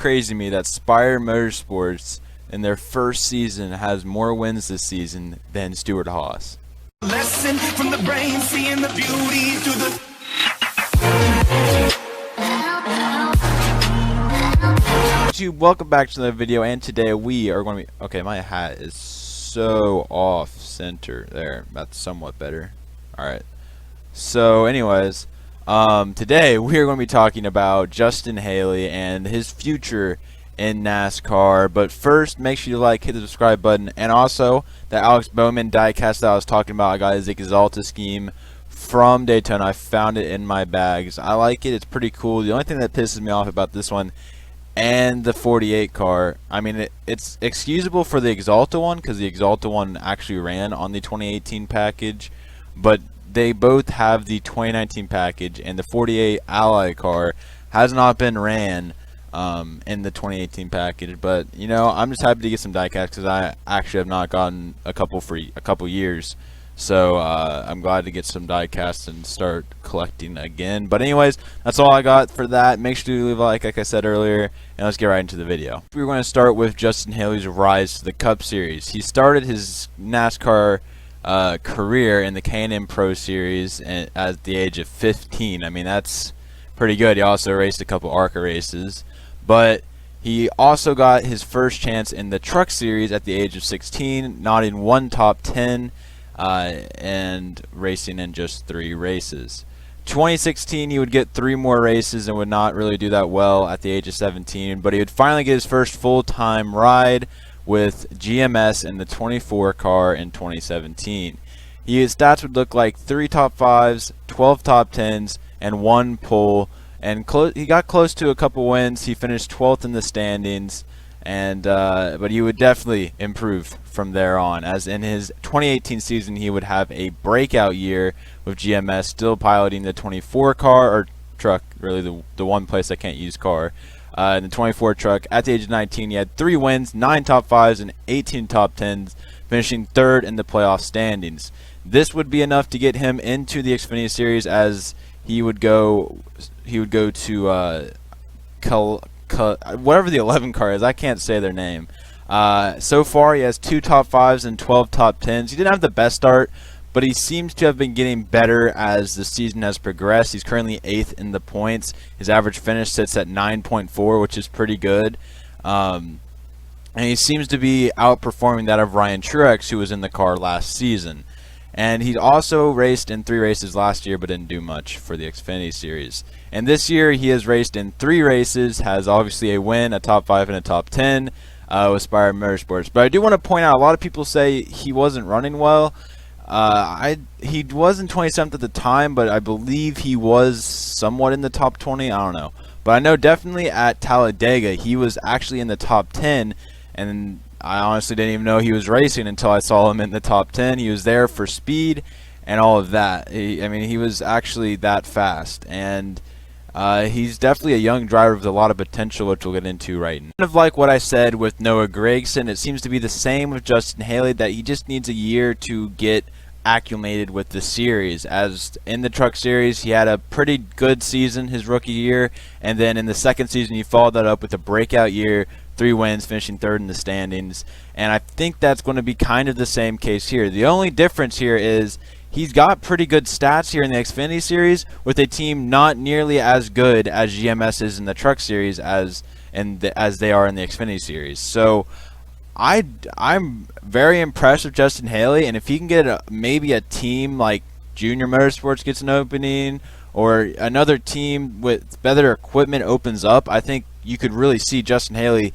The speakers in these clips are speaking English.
crazy to me that Spire Motorsports in their first season has more wins this season than Stewart Haas. Lesson from the brain, seeing the beauty through the... YouTube, welcome back to another video, and today we are going to be... Okay, my hat is so off center there. That's somewhat better. Alright. So, anyways, today we are going to be talking about Justin Haley and his future in NASCAR. But first, make sure you hit the subscribe button, and also the Alex Bowman diecast that I was talking about. I got his Exalta scheme from Daytona. I found it in my bags. I like it. It's pretty cool. The only thing that pisses me off about this one and the 48 car, I mean, it's excusable for the Exalta one because the Exalta one actually ran on the 2018 package, but they both have the 2019 package, and the 48 Ally car has not been ran in the 2018 package. But you know, I'm just happy to get some diecast because I actually have not gotten a couple for a couple years. So I'm glad to get some diecasts and start collecting again. But anyways, that's all I got for that. Make sure to leave a like I said earlier, and let's get right into the video. We're going to start with Justin Haley's rise to the Cup Series. He started his NASCAR career in the K&N Pro Series at the age of 15. I mean, that's pretty good. He also raced a couple ARCA races, but he also got his first chance in the Truck Series at the age of 16, knotting one top 10 and racing in just 3 races. 2016, he would get 3 more races and would not really do that well at the age of 17, but he would finally get his first full-time ride with GMS in the 24 car in 2017. His stats would look like 3 top 5s, 12 top 10s, and 1 pole. And he got close to a couple wins. He finished 12th in the standings, and but he would definitely improve from there on. As in his 2018 season, he would have a breakout year with GMS, still piloting the 24 car or truck, really the one place I can't use car. In the 24 truck, at the age of 19, he had 3 wins, 9 top 5s, and 18 top 10s, finishing 3rd in the playoff standings. This would be enough to get him into the Xfinity Series, as he would go to whatever the 11 car is. I can't say their name. So far, he has 2 top 5s and 12 top 10s. He didn't have the best start, but he seems to have been getting better as the season has progressed. He's currently 8th in the points. His average finish sits at 9.4, which is pretty good. And he seems to be outperforming that of Ryan Truex, who was in the car last season. And he also raced in 3 races last year, but didn't do much for the Xfinity Series. And this year, he has raced in 3 races, has obviously a win, a top 5, and a top 10 with Spire Motorsports. But I do want to point out, a lot of people say he wasn't running well. He was in 27th at the time, but I believe he was somewhat in the top 20. I don't know. But I know definitely at Talladega, he was actually in the top 10, and I honestly didn't even know he was racing until I saw him in the top 10. He was there for speed and all of that. I mean, he was actually that fast, and he's definitely a young driver with a lot of potential, which we'll get into right now. Kind of like what I said with Noah Gragson, it seems to be the same with Justin Haley, that he just needs a year to get acclimated with the series. As in the Truck Series, he had a pretty good season his rookie year, and then in the second season he followed that up with a breakout year, 3 wins, finishing 3rd in the standings. And I think that's going to be kind of the same case here. The only difference here is he's got pretty good stats here in the Xfinity Series with a team not nearly as good as GMS is in the Truck Series as they are in the Xfinity Series. So I'm very impressed with Justin Haley, and if he can get maybe a team like Junior Motorsports gets an opening, or another team with better equipment opens up, I think you could really see Justin Haley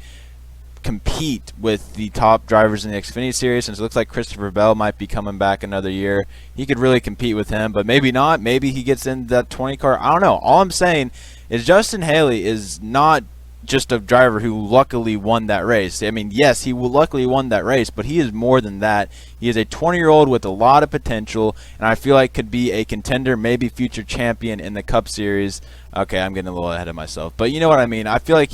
compete with the top drivers in the Xfinity Series. Since it looks like Christopher Bell might be coming back another year, he could really compete with him, but maybe not. Maybe he gets in that 20 car. I don't know. All I'm saying is Justin Haley is not just a driver who luckily won that race. I mean, yes, he luckily won that race, but he is more than that. He is a 20-year-old with a lot of potential, and I feel like could be a contender, maybe future champion in the Cup Series. Okay, I'm getting a little ahead of myself, but you know what I mean. I feel like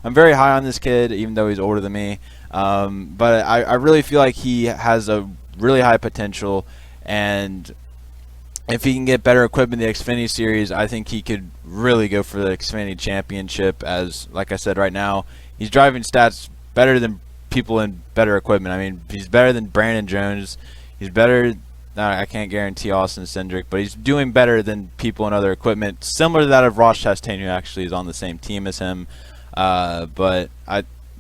I'm very high on this kid, even though he's older than me. But I really feel like he has a really high potential, and if he can get better equipment in the Xfinity Series, I think he could really go for the Xfinity Championship. As, like I said, right now, he's driving stats better than people in better equipment. I mean, he's better than Brandon Jones. He's better. I can't guarantee Austin Cindric, but he's doing better than people in other equipment, similar to that of Ross Chastain, who actually is on the same team as him. But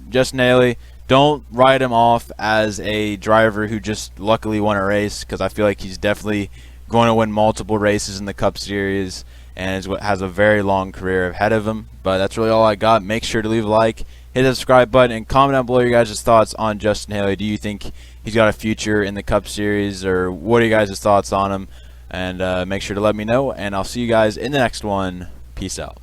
Justin Haley, don't write him off as a driver who just luckily won a race, because I feel like he's definitely going to win multiple races in the Cup Series and has a very long career ahead of him. But that's really all I got. Make sure to leave a like, hit the subscribe button, and comment down below your guys' thoughts on Justin Haley. Do you think he's got a future in the Cup Series, or what are you guys' thoughts on him? And make sure to let me know, and I'll see you guys in the next one. Peace out.